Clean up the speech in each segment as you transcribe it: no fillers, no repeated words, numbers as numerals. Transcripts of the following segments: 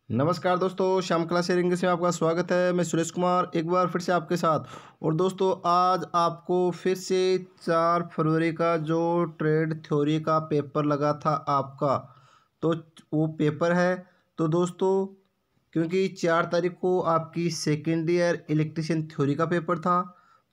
नमस्कार दोस्तों, Shyam class English में आपका स्वागत है। मैं सुरेश कुमार एक बार फिर से आपके साथ। और दोस्तों, आज आपको फिर से 4 फरवरी का जो ट्रेड थ्योरी का पेपर लगा था आपका, तो वो पेपर है। तो दोस्तों, क्योंकि 4 तारीख को आपकी सेकेंड ईयर इलेक्ट्रीशियन थ्योरी का पेपर था,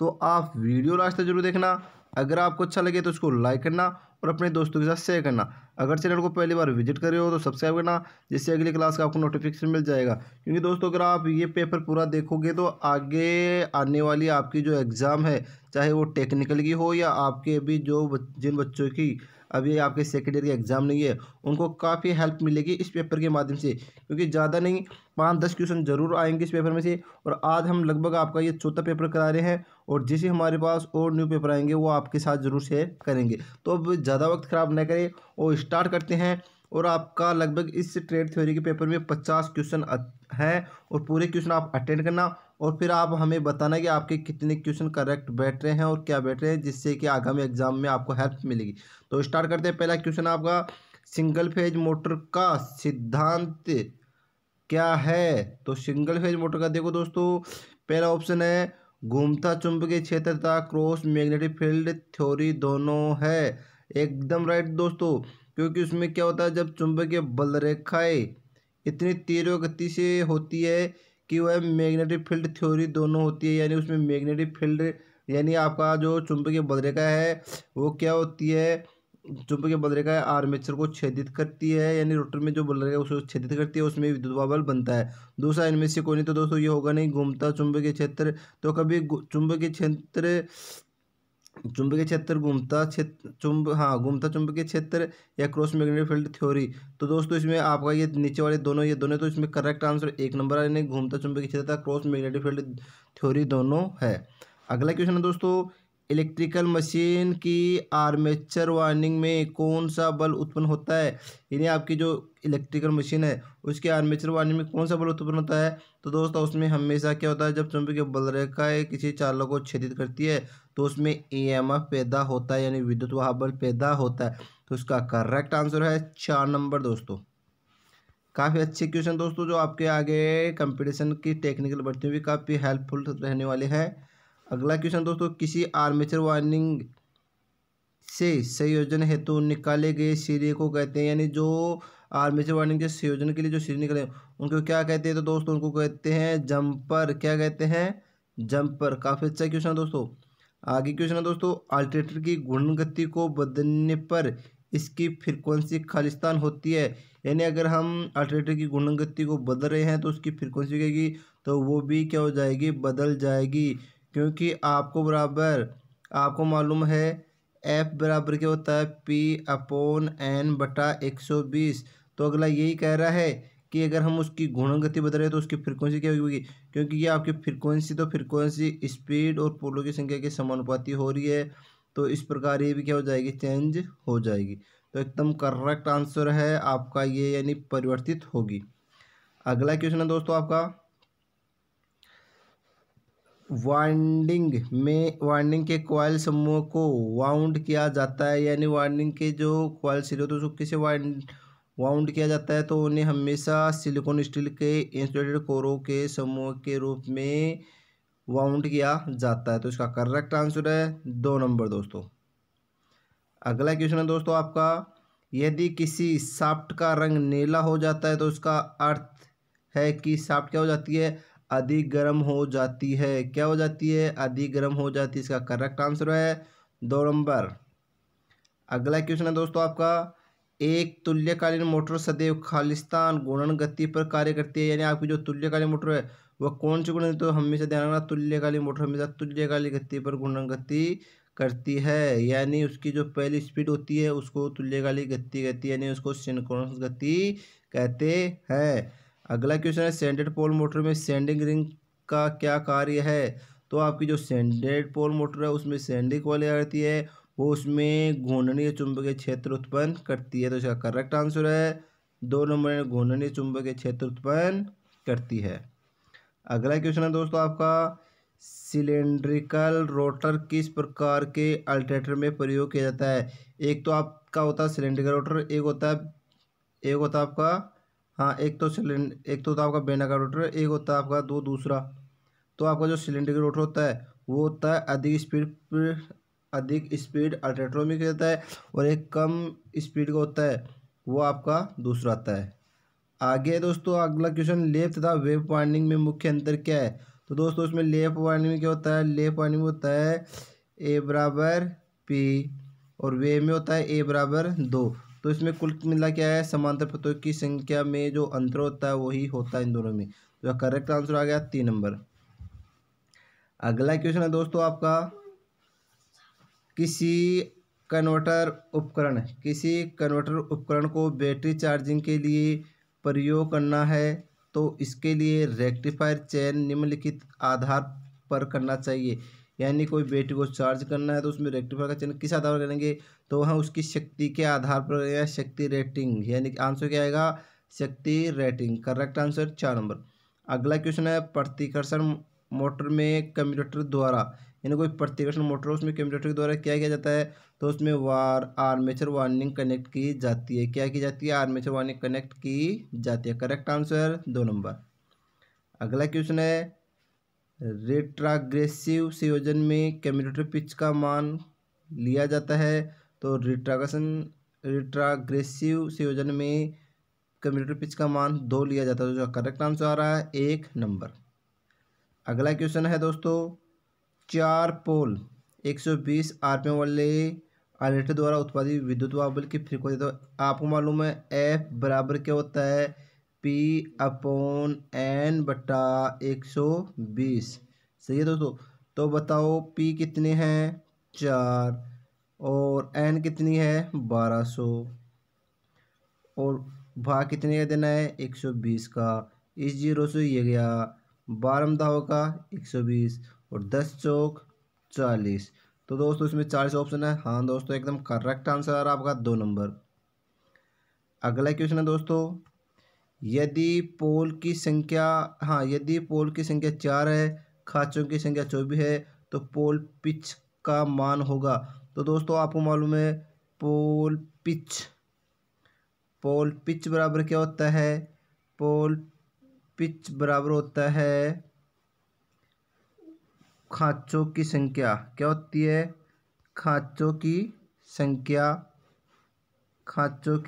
तो आप वीडियो लास्ट तक जरूर देखना। अगर आपको अच्छा लगे तो उसको लाइक करना और अपने दोस्तों के साथ शेयर करना। अगर चैनल को पहली बार विजिट कर रहे हो तो सब्सक्राइब करना, जिससे अगली क्लास का आपको नोटिफिकेशन मिल जाएगा। क्योंकि दोस्तों, अगर आप ये पेपर पूरा देखोगे तो आगे आने वाली आपकी जो एग्ज़ाम है, चाहे वो टेक्निकल की हो या आपके अभी जिन बच्चों की अभी आपके सेकेंड ईयर की एग्ज़ाम नहीं है, उनको काफ़ी हेल्प मिलेगी इस पेपर के माध्यम से। क्योंकि ज़्यादा नहीं, 5-10 क्वेश्चन ज़रूर आएंगे इस पेपर में से। और आज हम लगभग आपका ये चौथा पेपर करा रहे हैं, और जैसे हमारे पास और न्यू पेपर आएंगे वो आपके साथ ज़रूर शेयर करेंगे। तो अब ज़्यादा वक्त ख़राब न करें और स्टार्ट करते हैं। और आपका लगभग इस ट्रेड थ्योरी के पेपर में 50 क्वेश्चन हैं, और पूरे क्वेश्चन आप अटेंड करना और फिर आप हमें बताना कि आपके कितने क्वेश्चन करेक्ट बैठ रहे हैं और क्या बैठ रहे हैं, जिससे कि आगामी एग्जाम में आपको हेल्प मिलेगी। तो स्टार्ट करते हैं। पहला क्वेश्चन आपका, सिंगल फेज मोटर का सिद्धांत क्या है? तो सिंगल फेज मोटर का देखो दोस्तों, पहला ऑप्शन है घूमता चुंबकीय क्षेत्र तथा क्रॉस मैग्नेटिक फील्ड थ्योरी दोनों है। एकदम राइट दोस्तों। क्योंकि उसमें क्या होता है, जब चुंबकीय बल रेखाएं इतनी तीव्र गति से होती है कि वह मैग्नेटिक फील्ड थ्योरी दोनों होती है। यानी उसमें मैग्नेटिक फील्ड, यानी आपका जो चुंबकीय बल रेखा है वो क्या होती है, चुंबकीय बल रेखा है आर्मेचर को छेदित करती है, यानी रोटर में जो बल रेखा है उसको छेदित करती है, उसमें विद्युत बल बनता है। दूसरा इनमें से कोई नहीं, तो दोस्तों ये होगा नहीं घूमता चुंबकीय क्षेत्र। तो कभी चुंबकीय क्षेत्र घूमता क्षेत्र घूमता चुंबकीय क्षेत्र या क्रॉस मैग्नेटिक फील्ड थ्योरी। तो दोस्तों, इसमें आपका ये नीचे वाले दोनों, ये दोनों, तो इसमें करेक्ट आंसर 1 नंबर है, यानी घूमता चुंबकीय क्षेत्र क्रॉस मैग्नेटिक फील्ड थ्योरी दोनों है। अगला क्वेश्चन है दोस्तों, इलेक्ट्रिकल मशीन की आर्मेचर वाइंडिंग में कौन सा बल उत्पन्न होता है? यानी आपकी जो इलेक्ट्रिकल मशीन है उसके आर्मेचर वाइंडिंग में कौन सा बल उत्पन्न होता है? तो दोस्तों, उसमें हमेशा क्या होता है, जब चुंबकीय बल रेखाएं किसी चालक को छेदित करती है तो उसमें ईएमएफ पैदा होता है, यानी विद्युत वाह बल पैदा होता है। तो इसका करेक्ट आंसर है 4 नंबर दोस्तों। काफ़ी अच्छे क्वेश्चन दोस्तों, जो आपके आगे कंपटीशन की टेक्निकल भर्ती में भी काफ़ी हेल्पफुल रहने वाले हैं। अगला क्वेश्चन दोस्तों, किसी आर्मेचर वाइंडिंग से संयोजन हेतु निकाले गए सिरे को कहते हैं? यानी जो आर्मेचर वाइंडिंग के संयोजन के लिए जो सिरे निकले उनको क्या कहते हैं? तो दोस्तों, उनको कहते हैं जंपर। क्या कहते हैं? जंपर। काफ़ी अच्छा क्वेश्चन है दोस्तों। आगे क्वेश्चन है दोस्तों, अल्टरनेटर की घूर्णन गति को बदलने पर इसकी फ्रीक्वेंसी खालिस्तान होती है। यानी अगर हम अल्टरनेटर की घूर्णन गति को बदल रहे हैं तो उसकी फ्रीक्वेंसी कहेगी, तो वो भी क्या हो जाएगी, बदल जाएगी। क्योंकि आपको मालूम है एफ बराबर क्या होता है, P/N/120। तो अगला यही कह रहा है कि अगर हम उसकी घूर्णन गति बदल रहे हैं तो उसकी फ्रीक्वेंसी क्या होगी? क्योंकि ये आपकी फ्रीक्वेंसी स्पीड और पोलों की संख्या के समानुपाती हो रही है, तो इस प्रकार ये भी क्या हो जाएगी, चेंज हो जाएगी। तो एकदम करेक्ट आंसर है आपका ये, यानी परिवर्तित होगी। अगला क्वेश्चन है दोस्तों आपका, वाइंडिंग के कॉइल समूह को वाउंड किया जाता है। यानी वाइंडिंग के जो कॉइल सिरे होते हैं उसको किसे वाउंड किया जाता है? तो उन्हें हमेशा सिलिकॉन स्टील के इंसुलेटेड कोरों के समूह के रूप में वाउंड किया जाता है। तो इसका करेक्ट आंसर है 2 नंबर दोस्तों। अगला क्वेश्चन है दोस्तों आपका, यदि किसी शाफ्ट का रंग नीला हो जाता है तो उसका अर्थ है कि शाफ्ट क्या हो जाती है, अधिक गर्म हो जाती है। क्या हो जाती है? अधिक गर्म हो जाती है। इसका करेक्ट आंसर है 2 नंबर। अगला क्वेश्चन है दोस्तों आपका, एक तुल्यकालीन मोटर सदैव खालिस्तान गुणन गति पर कार्य करती है। यानी आपकी जो तुल्यकालीन मोटर है वह कौन सी गुणन? तो हमेशा ध्यान रखना, तुल्यकालीन मोटर हमेशा तुल्यकालिक गति पर गुणन गति करती है। यानी उसकी जो पहली स्पीड होती है उसको तुल्यकालिक गति कहती है, यानी उसको सिंक्रोनस गति कहते हैं। अगला क्वेश्चन है, सैंडेड पोल मोटर में सैंडिंग रिंग का क्या कार्य है? तो आपकी जो सैंडेड पोल मोटर है उसमें सैंडिंग कॉइल रहती है, वो उसमें घूर्णनीय चुंबकीय क्षेत्र उत्पन्न करती है। तो इसका करेक्ट आंसर है 2 नंबर में, घूर्णनीय चुंबकीय क्षेत्र उत्पन्न करती है। अगला क्वेश्चन है दोस्तों आपका, सिलेंड्रिकल रोटर किस प्रकार के अल्टरनेटर में प्रयोग किया जाता है? एक तो आपका होता है सिलेंड्रिकल रोटर, एक होता है आपका हाँ, एक तो आपका बेलनाकार रोटर, एक होता है आपका दूसरा। तो आपका जो सिलेंडर रोटर होता है वो होता है अधिक स्पीड अल्टरनेटर में होता है, और एक कम स्पीड का होता है वो आपका दूसरा आता है। आगे दोस्तों अगला क्वेश्चन, लेप तथा वेव वाइंडिंग में मुख्य अंतर क्या है? तो दोस्तों इसमें लेप वाइंडिंग में क्या होता है, लेप वाइंडिंग में होता है ए बराबर पी, और वेव में होता है ए बराबर 2। तो इसमें कुल मिला क्या है, समांतर पथों की संख्या में जो अंतर होता है वही होता है इन दोनों में। तो करेक्ट आंसर आ गया 3 नंबर। अगला क्वेश्चन है दोस्तों आपका, किसी किसी कन्वर्टर उपकरण को बैटरी चार्जिंग के लिए प्रयोग करना है तो इसके लिए रेक्टिफायर चयन निम्नलिखित आधार पर करना चाहिए। यानी कोई बैटरी को चार्ज करना है तो उसमें रेक्टिफायर का चयन किस आधार पर करेंगे, तो वहाँ उसकी शक्ति के आधार पर या शक्ति रेटिंग, यानी आंसर क्या आएगा, शक्ति रेटिंग। Correct answer 4 number. अगला क्वेश्चन है, प्रतिकर्षण मोटर में कम्यूटेटर द्वारा, यानी कोई प्रतिकर्षण मोटर उसमें कम्यूटेटर के द्वारा क्या किया जाता है, तो उसमें आर्मेचर वाइंडिंग कनेक्ट की जाती है। क्या की जाती है, आर्मेचर वाइंडिंग कनेक्ट की जाती है। Correct answer 2 number. अगला क्वेश्चन है, रिट्राग्रेसिव संयोजन में कम्यूटेटर पिच का मान लिया जाता है, तो रिट्राग्रेसिव संयोजन में कम्यूटेटर पिच का मान 2 लिया जाता है। तो जो करेक्ट आंसर आ रहा है 1 नंबर। अगला क्वेश्चन है दोस्तों, 4 पोल 120 आरपीएम वाले जनरेटर द्वारा उत्पादित विद्युत वाहन की फ्रीक्वेंसी, तो आपको मालूम है एफ बराबर क्या होता है, पी अपॉन एन बटा 120। सही है दोस्तों। तो बताओ पी कितने हैं, 4, और एन कितनी है 1200, और भाग कितने का देना है 120 का। इस जीरो से ये गया 12 दाव का 120, और 10 चौक 40। तो दोस्तों इसमें 40 ऑप्शन है। हाँ दोस्तों एकदम करेक्ट आंसर आ रहा आपका 2 नंबर। अगला क्वेश्चन है दोस्तों, यदि पोल की संख्या 4 है, खांचों की संख्या 24 है, तो पोल पिच का मान होगा। तो दोस्तों आपको मालूम है पोल पिच बराबर क्या होता है, पोल पिच बराबर होता है खांचों की संख्या। क्या होती है, खांचों की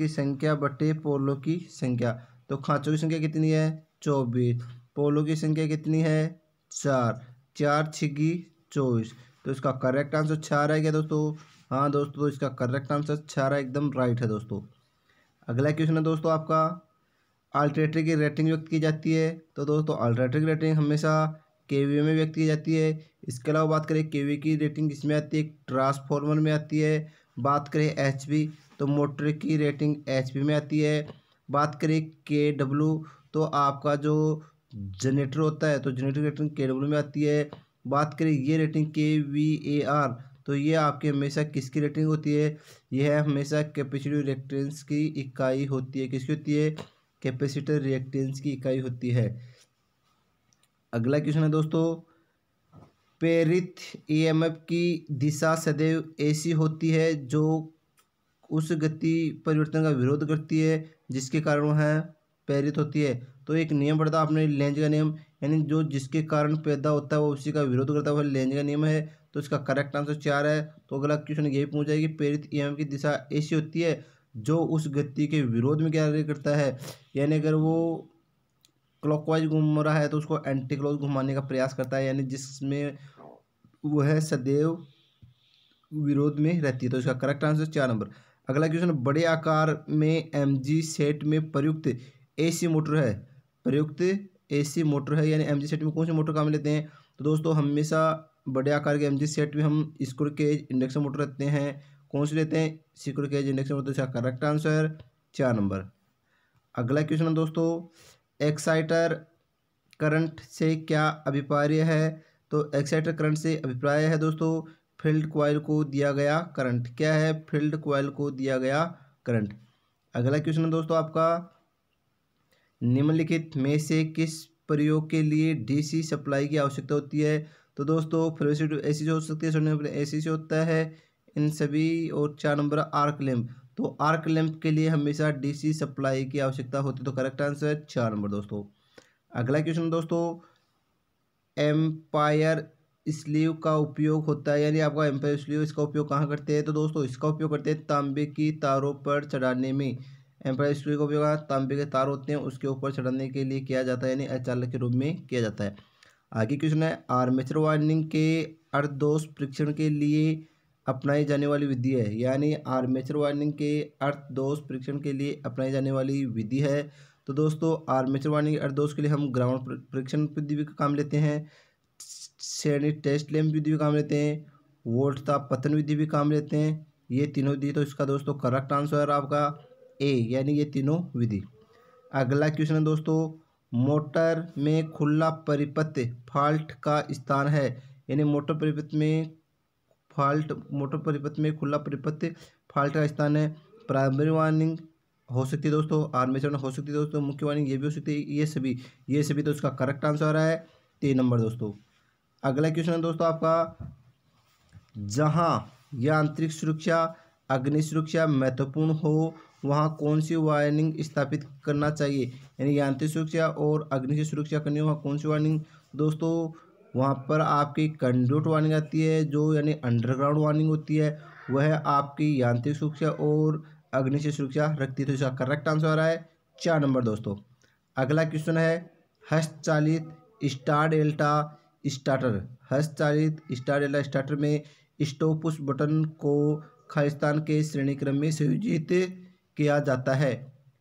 संख्या बटे पोलों की संख्या। तो खांचों की संख्या कितनी है 24, पोलों की संख्या कितनी है 4, 4 छिगी 24। तो इसका करेक्ट आंसर 4 है क्या दोस्तों? हाँ दोस्तों, तो इसका करेक्ट आंसर 4 है, एकदम राइट है दोस्तों। अगला क्वेश्चन है दोस्तों आपका, अल्टरनेटर की रेटिंग व्यक्त की जाती है। तो दोस्तों अल्टरनेटर की रेटिंग हमेशा केवीए में व्यक्त की जाती है। इसके अलावा बात करें केवीए की रेटिंग किसमें आती है, ट्रांसफार्मर में आती है। बात करें एचपी, तो मोटर की रेटिंग एचपी में आती है। बात करें केडब्ल्यू, तो आपका जो जनरेटर होता है तो जनरेटर की रेटिंग केडब्ल्यू में आती है। बात करें ये रेटिंग केवीएआर, तो ये आपके हमेशा किसकी रेटिंग होती है, यह हमेशा कैपेसिटिव रिएक्टेंस की इकाई होती है। किसकी होती है, कैपेसिटर रिएक्टेंस की इकाई होती है। अगला क्वेश्चन है दोस्तों, प्रेरित ईएमएफ की दिशा सदैव ऐसी होती है जो उस गति परिवर्तन का विरोध करती है जिसके कारण वह प्रेरित होती है। तो एक नियम पढ़ता आपने लेंज का नियम, यानी जो जिसके कारण पैदा होता है वो उसी का विरोध करता है, वह लेंज का नियम है। तो इसका करेक्ट आंसर 4 है। तो अगला क्वेश्चन यही पूछा जाएगी, प्रेरित ईएमएफ की दिशा ऐसी होती है जो उस गति के विरोध में क्या करता है, यानी अगर वो क्लॉकवाइज घूम रहा है तो उसको एंटी क्लॉक घुमाने का प्रयास करता है, यानी जिसमें वह सदैव विरोध में रहती है। तो इसका करेक्ट आंसर 4 नंबर। अगला क्वेश्चन, बड़े आकार में एमजी सेट में प्रयुक्त एसी मोटर है, यानी एमजी सेट में कौन सी मोटर काम लेते हैं। तो दोस्तों हमेशा बड़े आकार के एमजी सेट में हम स्क्रू केज इंडक्शन मोटर लेते हैं। कौन सी लेते हैं, स्क्रू केज इंडक्शन मोटर। इसका करेक्ट आंसर 4 नंबर। अगला क्वेश्चन है दोस्तों, एक्साइटर करंट से क्या अभिप्राय है। तो एक्साइटर करंट से अभिप्राय है दोस्तों फील्ड कॉइल को दिया गया करंट। क्या है, फील्ड कॉइल को दिया गया करंट। अगला क्वेश्चन है दोस्तों आपका, निम्नलिखित में से किस प्रयोग के लिए डीसी सप्लाई की आवश्यकता होती है। तो दोस्तों फ्लोरोसेंट ऐसी से हो सकती है, ऐसी से होता है इन सभी, और 4 नंबर आर्क लैम्प। तो आर्क लैंप के लिए हमेशा डीसी सप्लाई की आवश्यकता होती है। तो करेक्ट आंसर है 4 नंबर दोस्तों। अगला क्वेश्चन दोस्तों, एम्पायर स्लीव का उपयोग होता है, यानी आपका एम्पायर स्लीव, इसका उपयोग कहाँ करते हैं? तो दोस्तों इसका उपयोग करते हैं तांबे की तारों पर चढ़ाने में। एम्पायर स्लीव का उपयोग तांबे के तार होते हैं उसके ऊपर चढ़ाने के लिए किया जाता है, यानी अचालक के रूप में किया जाता है। आगे क्वेश्चन है, आर्मेचर वाइंडिंग के अर्धदोष परीक्षण के लिए अपनाई जाने वाली विधि है, यानी आर्मेचर वाइंडिंग के अर्धदोष परीक्षण के लिए अपनाई जाने वाली विधि है। तो दोस्तों आर्मेचर वाइंडिंग के अर्धदोष के लिए हम ग्राउंड परीक्षण विधि का काम लेते हैं, श्रेणी टेस्ट लैंप विधि भी काम लेते हैं, वोल्ट ताप पतन विधि भी काम लेते हैं। ये तीनों विधि, तो इसका दोस्तों करेक्ट आंसर है आपका ए, यानी ये तीनों विधि। अगला क्वेश्चन है दोस्तों, मोटर में खुला परिपथ फॉल्ट का स्थान है, यानी मोटर परिपथ में खुला परिपथ फॉल्ट का स्थान है। प्राइमरी वार्निंग हो सकती है दोस्तों, आर्मेचर हो सकती है दोस्तों, मुख्य वार्निंग ये भी हो सकती है, ये सभी तो इसका करेक्ट आंसर है 3 नंबर दोस्तों। अगला क्वेश्चन है दोस्तों आपका, जहां यांत्रिक सुरक्षा अग्नि सुरक्षा महत्वपूर्ण हो वहां कौन सी वायरिंग स्थापित करना चाहिए, यानी यांत्रिक सुरक्षा और अग्नि की सुरक्षा करनी हो वहाँ कौन सी वायरिंग? दोस्तों वहाँ पर आपकी कंड्यूट वायरिंग आती है, जो यानी अंडरग्राउंड वायरिंग होती है, वह आपकी यांत्रिक सुरक्षा और अग्नि से सुरक्षा रखती है। तो इसका करेक्ट आंसर आ रहा है 4 नंबर दोस्तों। अगला क्वेश्चन है, हस्तचालित स्टार डेल्टा स्टार्टर, हस्तचालित स्टार डेल्टा स्टार्टर में स्टॉप पुश बटन को खालिस्तान के श्रेणी क्रम में संयोजित किया जाता है,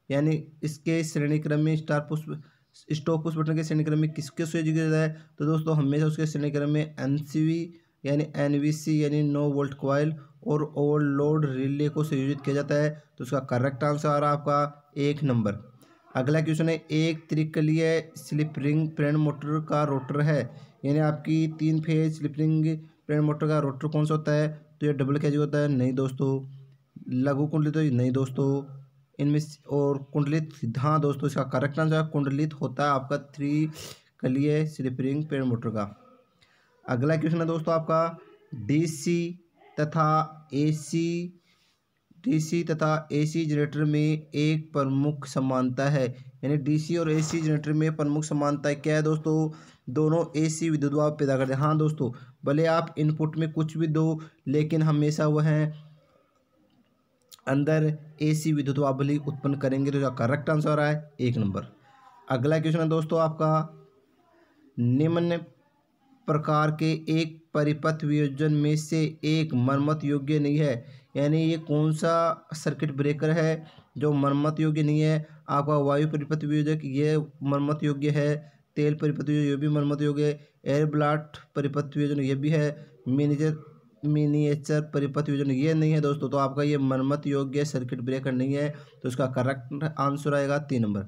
यानी इसके श्रेणी क्रम में स्टॉप पुश बटन के श्रेणी क्रम में किसके संयोजित किया जाता है? तो दोस्तों हमेशा उसके श्रेणी क्रम में एनसीवी यानी एनवीसी यानी नो वोल्ट कॉइल और ओवरलोड रिले को संयोजित किया जाता है। तो उसका करेक्ट आंसर आ रहा है आपका 1 नंबर। अगला क्वेश्चन है, एक त्रिकलीय स्लिप रिंग प्रेरण मोटर का रोटर है, यानी आपकी 3 फेज स्लिप रिंग प्रेरण मोटर का रोटर कौन सा होता है? तो ये डबल केज होता है, नहीं दोस्तों। लघु कुंडलित तो नहीं दोस्तों, इनमें और कुंडलित, हाँ दोस्तों इसका करेक्ट आंसर कुंडलित होता है आपका 3 कलीय स्लिप रिंग प्रेरण मोटर का। अगला क्वेश्चन है दोस्तों आपका, डीसी तथा एसी जनरेटर में एक प्रमुख समानता है, यानी डीसी और एसी जनरेटर में प्रमुख समानता क्या है दोस्तों? दोनों एसी विद्युत दाब पैदा करते हैं। हाँ दोस्तों, भले आप इनपुट में कुछ भी दो लेकिन हमेशा वह अंदर एसी विद्युत दाब ही उत्पन्न करेंगे। तो इसका करेक्ट आंसर आ रहा है 1 नंबर। अगला क्वेश्चन है दोस्तों आपका, निम्न प्रकार के एक परिपथ वियोजन में से एक मरम्मत योग्य नहीं है, यानी ये कौन सा सर्किट ब्रेकर है जो मरम्मत योग्य नहीं है? आपका वायु परिपथ वियोजक ये मरम्मत योग्य है, तेल परिपथ वियोजन ये भी मरम्मत योग्य है, एयर ब्लास्ट परिपथ वियोजन ये भी है, मिनिएचर परिपथ वियोजन ये नहीं है दोस्तों। तो आपका ये मरम्मत योग्य सर्किट ब्रेकर नहीं है, तो इसका करेक्ट आंसर आएगा 3 नंबर।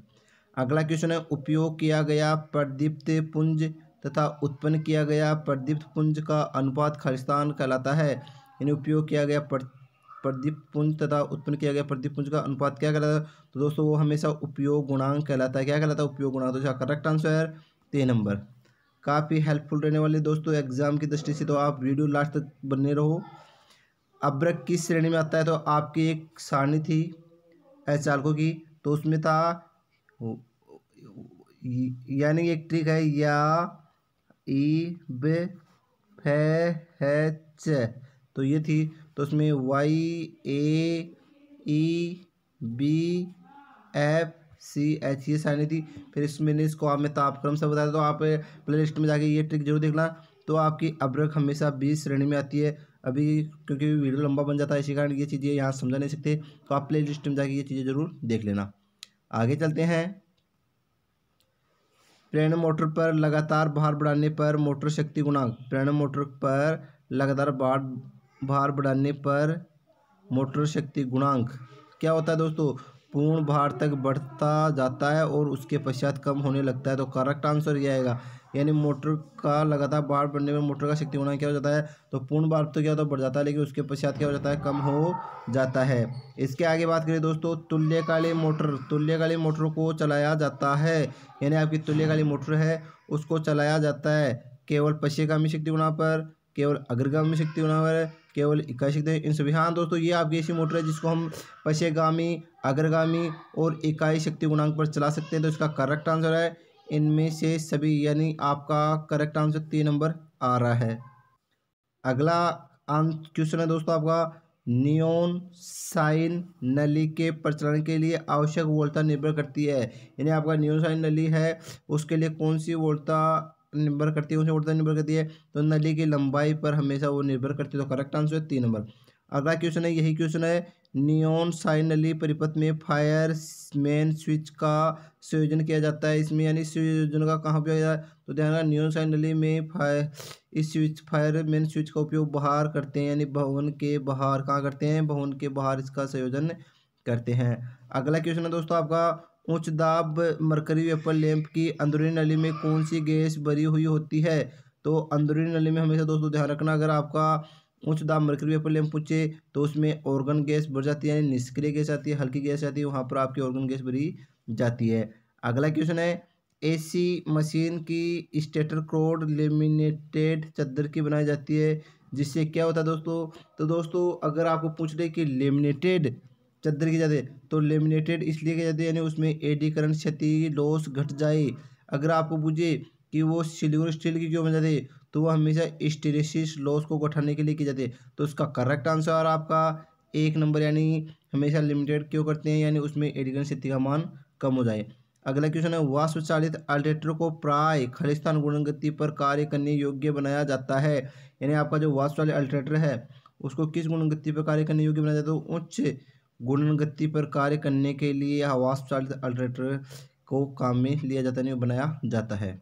अगला क्वेश्चन है, उपयोग किया गया प्रदीप्त पुंज तथा उत्पन्न किया गया प्रदीप्त पुंज का अनुपात खालिस्तान कहलाता है, यानी उपयोग किया गया प्रदीप्त पुंज तथा उत्पन्न किया गया प्रदीप्त पुंज का अनुपात क्या कहलाता है? तो दोस्तों वो हमेशा उपयोग गुणांक कहलाता है। क्या कहलाता है? उपयोग गुणांक। तो इसका करेक्ट आंसर है 3 नंबर। काफ़ी हेल्पफुल रहने वाले दोस्तों एग्जाम की दृष्टि से, तो आप वीडियो लास्ट तक बने रहो। अब्रक किस श्रेणी में आता है? तो आपकी एक सारणी थी चालकों की, तो उसमें था यानी एक ट्रिक है या ई बे एच, तो ये थी, तो उसमें Y A E B F C H ये सारणी थी। फिर इसमें इसको आप में तापक्रम से बताया, तो आप प्ले लिस्ट में जाके ये ट्रिक जरूर देखना। तो आपकी अब्रक हमेशा 20 श्रेणी में आती है। अभी क्योंकि वीडियो लंबा बन जाता है इसी कारण ये चीज़ें यहाँ समझा नहीं सकते, तो आप प्ले लिस्ट में जाके ये चीज़ें जरूर देख लेना। आगे चलते हैं, प्रेरण मोटर पर लगातार भार बढ़ाने पर मोटर शक्ति गुणांक, प्रेरण मोटर पर लगातार भार बढ़ाने पर मोटर शक्ति गुणांक क्या होता है दोस्तों? पूर्ण भार तक बढ़ता जाता है और उसके पश्चात कम होने लगता है। तो करेक्ट आंसर ये आएगा, यानी मोटर का लगातार भार बढ़ने पर मोटर का शक्ति गुणांक क्या हो जाता है? तो पूर्ण भार तो क्या होता है? बढ़ जाता है, लेकिन उसके पश्चात क्या हो जाता है? कम हो जाता है। इसके आगे बात करें दोस्तों, तुल्यकालिक मोटर को चलाया जाता है, यानी आपकी तुल्यकालिक मोटर है उसको चलाया जाता है केवल पश्चिमगामी शक्ति गुणांक पर, केवल अग्रगामी शक्ति गुणांक है, केवल इकाई शक्ति, इन सभी। हाँ दोस्तों, ये आपकी ऐसी मोटर है जिसको हम पश्चगामी, अग्रगामी और इकाई शक्ति गुणांक पर चला सकते हैं। तो इसका करेक्ट आंसर है इनमें से सभी, यानी आपका करेक्ट आंसर 3 नंबर आ रहा है। अगला क्वेश्चन है दोस्तों आपका, नियॉन साइन नली के प्रचलन के लिए आवश्यक वोल्टता निर्भर करती है। यानी आपका नियॉन साइन नली है, उसके लिए कौन सी वोल्टता निर्भर करती है, कौन सी वोल्टता निर्भर करती है? तो नली की लंबाई पर हमेशा वो निर्भर करती है। तो करेक्ट आंसर है 3 नंबर। अगला क्वेश्चन है, यही क्वेश्चन है, नियॉन साइन नली परिपथ में फायर मेन स्विच का संयोजन किया जाता है। इसमें यानी संयोजन का कहाँ पे है? तो ध्यान रखना, नियॉन साइन नली में इस स्विच फायर मेन स्विच का उपयोग बाहर करते हैं, यानी भवन के बाहर। कहाँ करते हैं? भवन के बाहर इसका संयोजन करते हैं। अगला क्वेश्चन है दोस्तों आपका, उच्च दाब मरकरी वेपर लैंप की अंदरूनी नली में कौन सी गैस भरी हुई होती है? तो अंदरूनी नली में हमेशा दोस्तों ध्यान रखना, अगर आपका उच्च दाब मरकरी वेपर लैंप पूछे तो उसमें ऑर्गन गैस भर जाती है, यानी निष्क्रिय गैस आती है, हल्की गैस आती है, वहाँ पर आपकी ऑर्गन गैस भरी जाती है। अगला क्वेश्चन है, एसी मशीन की स्टेटर कोड लेमिनेटेड चादर की बनाई जाती है, जिससे क्या होता है दोस्तों? तो दोस्तों अगर आपको पूछ रहे कि लेमिनेटेड चादर की जाती है, तो लेमिनेटेड इसलिए की जाती है यानी उसमें एडी करंट क्षति लॉस घट जाए। अगर आपको पूछे कि वो सिल्वर स्टील की क्यों बन जाती है, तो वो हमेशा हिस्टैरिसीस लॉस को घटाने के लिए की जाती है। तो उसका करेक्ट आंसर आपका 1 नंबर, यानी हमेशा लिमिटेड क्यों करते हैं, यानी उसमें एडी करंट क्षति का मान कम हो जाए। अगला क्वेश्चन है, वाष्प चालित अल्टरनेटर को प्राय खलिस्तान गुणगति पर कार्य करने योग्य बनाया जाता है। यानी आपका जो वाष्प चालित अल्टरनेटर है उसको किस गुणगति पर कार्य करने योग्य बनाया जाता है? तो उच्च गुणगति पर कार्य करने के लिए यह वाष्प चालित अल्टरनेटर को काम में लिया जाता है, नहीं बनाया जाता है।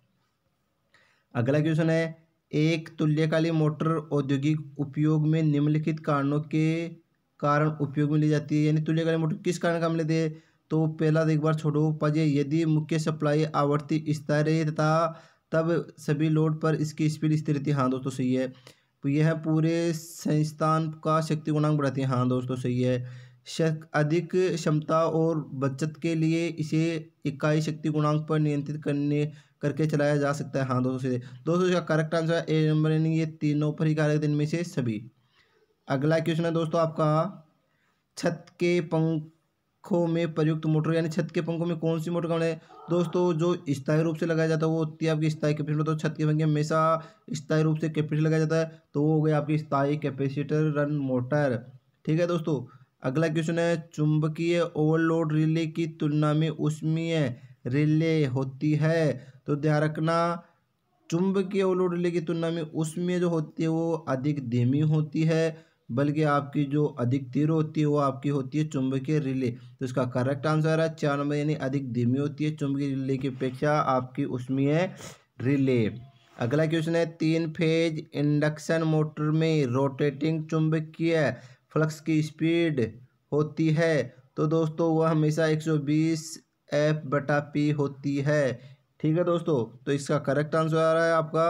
अगला क्वेश्चन है, एक तुल्यकालिक मोटर औद्योगिक उपयोग में निम्नलिखित कारणों के कारण उपयोग में ली जाती है। यानी तुल्यकालिक मोटर किस कारण काम लेते हैं? तो पहला एक बार छोड़ो, पजे यदि मुख्य सप्लाई आवर्ती स्थिर है तथा तब सभी लोड पर इसकी स्पीड स्थिर रहती है। हाँ दोस्तों सही है। तो यह पूरे संस्थान का शक्ति गुणांक बढ़ाती है। हाँ दोस्तों सही है। अधिक क्षमता और बचत के लिए इसे इकाई शक्ति गुणांक पर नियंत्रित करके चलाया जा सकता है। हाँ दोस्तों सही। दोस्तों इसका करेक्ट आंसर है ए नंबर, यानी ये तीनों पर ही कार्य इनमें से सभी। अगला क्वेश्चन है दोस्तों आपका, छत के पंखों में प्रयुक्त मोटर, यानी छत के पंखों में कौन सी मोटर काम है? दोस्तों जो स्थायी रूप से लगाया जाता है वो होती है आपकी स्थायी कैपेसिटर। तो छत के पंखे हमेशा स्थायी रूप से कैपेसिटर लगाया जाता है, तो वो हो गई आपकी स्थायी कैपेसिटर रन मोटर। ठीक है दोस्तों। अगला क्वेश्चन है, चुंबकीय ओवरलोड रिले की तुलना में ऊष्मीय रिले होती है। तो ध्यान रखना, चुंबकीय ओवरलोड रिले की तुलना में ऊष्मीय जो होती है वो अधिक धीमी होती है, बल्कि आपकी जो अधिक तीव्र होती है वो आपकी होती है चुंबकीय रिले। तो इसका करेक्ट आंसर है 4 नंबर, यानी अधिक धीमी होती है चुंबकीय रिले की अपेक्षा आपकी ऊष्मीय रिले। अगला क्वेश्चन है, 3 फेज इंडक्शन मोटर में रोटेटिंग चुंबकीय फ्लक्स की स्पीड होती है। तो दोस्तों वह हमेशा 120 F/P होती है। ठीक है दोस्तों। तो इसका करेक्ट आंसर आ रहा है आपका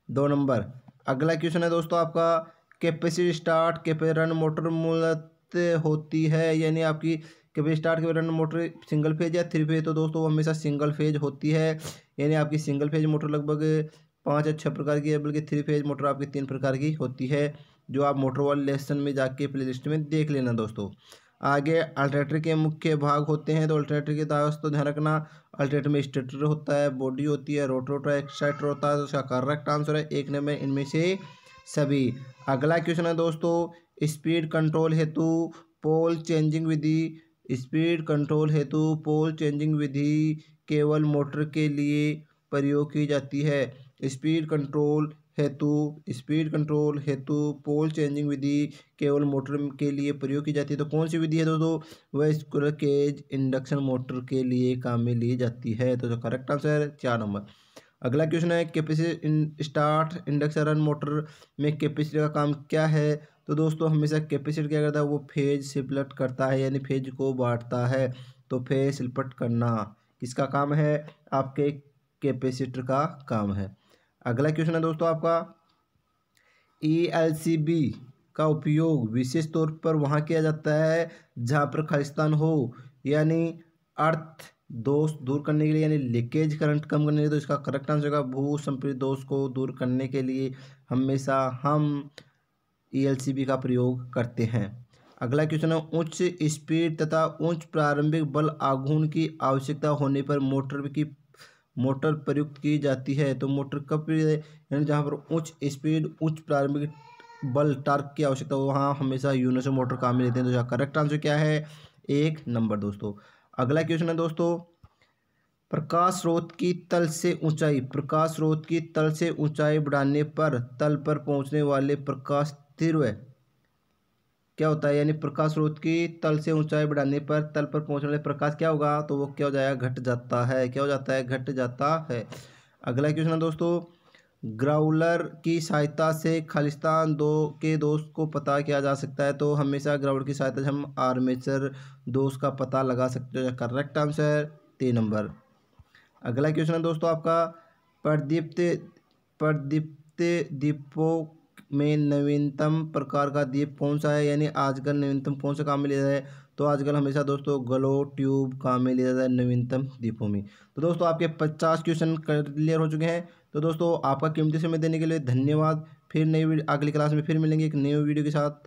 2 नंबर। अगला क्वेश्चन है दोस्तों आपका, capacity start capacitor run motor मूलतः होती है, यानी आपकी capacity start capacitor run motor single phase या 3 फेज? तो दोस्तों वो हमेशा सिंगल फेज होती है, यानी आपकी सिंगल फेज मोटर लगभग 5 या 6 प्रकार की है, बल्कि 3 फेज मोटर आपकी 3 प्रकार की होती है, जो आप मोटर वाले लेसन में जाके प्ले लिस्ट में देख लेना दोस्तों। आगे अल्टरनेटर के मुख्य भाग होते हैं। तो अल्टरनेटर के दोस्तों ध्यान रखना, अल्टरनेटर में स्टेटर होता है, बॉडी होती है, रोटर होता है, एक्साइटर होता है। तो उसका करेक्ट आंसर है 1 नंबर, इनमें से सभी। अगला क्वेश्चन है दोस्तों, स्पीड कंट्रोल हेतु पोल चेंजिंग विधि, स्पीड कंट्रोल हेतु पोल चेंजिंग विधि केवल मोटर के लिए प्रयोग की जाती है। स्पीड कंट्रोल हेतु पोल चेंजिंग विधि केवल मोटर के लिए प्रयोग की जाती है। तो कौन सी विधि है दोस्तों? वह स्क्विरल केज इंडक्शन मोटर के लिए काम में ली जाती है। तो जो करेक्ट आंसर है 4 नंबर। अगला क्वेश्चन है, capacity start induction run motor में कैपेसिटर का काम क्या है? तो दोस्तों हमेशा कैपेसिटर क्या करता है? वो फेज शिफ्ट करता है, यानी फेज को बांटता है। तो फेज शिफ्ट करना किसका काम है? आपके कैपेसिटर का काम है। अगला क्वेश्चन है दोस्तों आपका, ELCB का उपयोग विशेष तौर पर वहाँ किया जाता है जहाँ पर खालिस्तान हो, यानी अर्थ दोष दूर करने के लिए यानी लीकेज करंट कम करने के लिए, तो इसका करेक्ट आंसर होगा भू संपीड़ित दोष को दूर करने के लिए हमेशा हम ईएलसीबी का प्रयोग करते हैं। अगला क्वेश्चन है, उच्च स्पीड तथा उच्च प्रारंभिक बल आघूर्ण की आवश्यकता होने पर मोटर प्रयुक्त की जाती है। तो मोटर कब यानी जहाँ पर उच्च स्पीड उच्च प्रारंभिक बल टार्क की आवश्यकता हो वहाँ हमेशा यूनिवर्सल मोटर काम में लेते हैं। तो इसका करेक्ट आंसर क्या है? 1 नंबर दोस्तों। अगला क्वेश्चन है दोस्तों, प्रकाश स्रोत की तल से ऊंचाई बढ़ाने पर तल पर पहुंचने वाले प्रकाश तीव्र क्या होता है? यानी प्रकाश स्रोत की तल से ऊंचाई बढ़ाने पर तल पर पहुंचने वाले प्रकाश क्या होगा? तो वो क्या हो जाएगा? घट जाता है। क्या हो जाता है? घट जाता है। अगला क्वेश्चन है दोस्तों, ग्राउलर की सहायता से खालिस्तान दोष को पता किया जा सकता है। तो हमेशा ग्राउलर की सहायता से हम आर्मेचर दोष का पता लगा सकते हैं। Correct answer 3 number. अगला क्वेश्चन है दोस्तों आपका, प्रदीप्त दीपों में नवीनतम प्रकार का दीप कौन सा है? यानी आजकल नवीनतम कौन सा काम में लिया जाता है? तो आजकल हमेशा दोस्तों ग्लो ट्यूब काम में लिया जाता है नवीनतम दीपों में। तो दोस्तों आपके 50 क्वेश्चन क्लियर हो चुके हैं। तो दोस्तों आपका कीमती समय देने के लिए धन्यवाद। फिर अगली क्लास में फिर मिलेंगे एक नई वीडियो के साथ।